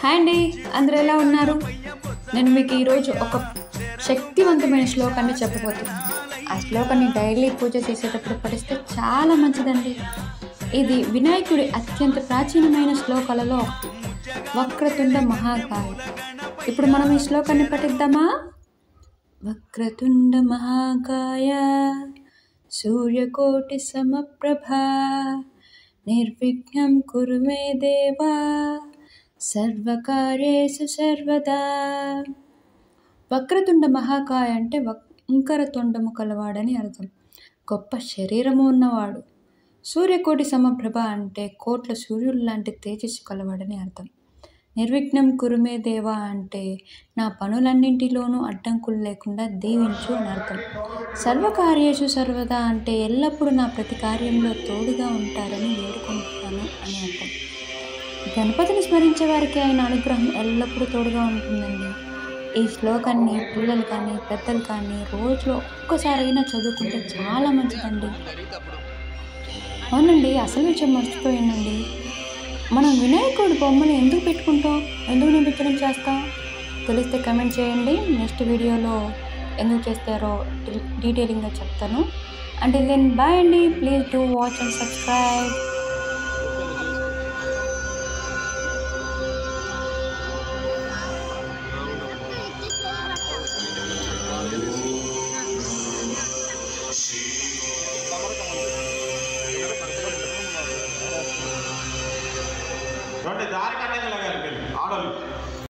Hi అండి, అందరూ ఎలా ఉన్నారు? నేను మీకు ఈరోజు ఒక శక్తివంతమైన శ్లోకాన్ని చెప్పబోతున్నాను. ఆ శ్లోకాన్ని డైలీ పూజ చేసేటప్పుడు పఠిస్తే చాలా మంచిదండి. ఇది వినాయకుడి అత్యంత ప్రాచీనమైన శ్లోకాలలో ఒకటి. వక్రతుండ మహాకాయ. ఇప్పుడు మనం ఈ శ్లోకాన్ని పఠిద్దామా? వక్రతుండ మహాకాయ సూర్యకోటి సమప్రభా నిర్విఘ్నం కురు మే దేవా సర్వకార్యేషు సర్వదా. వక్రతుండ మహాకాయ అంటే వంకర తొండము కలవాడని అర్థం. గొప్ప శరీరము ఉన్నవాడు. సూర్యకోటి సమప్రభ అంటే కోట్ల సూర్యుడు లాంటి తేజస్సు కలవాడని అర్థం. నిర్విఘ్నం కురుమే దేవా అంటే నా పనులన్నింటిలోనూ అడ్డంకులు లేకుండా దీవించు అని అర్థం. సర్వకార్యేషు సర్వదా అంటే ఎల్లప్పుడూ నా ప్రతి కార్యంలో తోడుగా ఉంటారని వేడుకుంటున్నాను అని అర్థం. గణపతిని స్మరించే వారికి ఆయన అనుగ్రహం ఎల్లప్పుడూ తోడుగా ఉంటుందండి. ఈ శ్లోకాన్ని పిల్లలు కానీ పెద్దలు కానీ రోజులో ఒక్కసారైనా చదువుకుంటే చాలా మంచిదండి. అవునండి, అసలు విషయం మర్చిపోయానండి. మనం వినాయకుడి బొమ్మను ఎందుకు పెట్టుకుంటాం, ఎందుకు నిమజ్జనం చేస్తాం తెలిస్తే కమెంట్ చేయండి. నెక్స్ట్ వీడియోలో ఎందుకు చేస్తారో డీటెయిలింగ్గా చెప్తాను. అంటే దెన్ బాయ్ అండి. Please do watch and subscribe.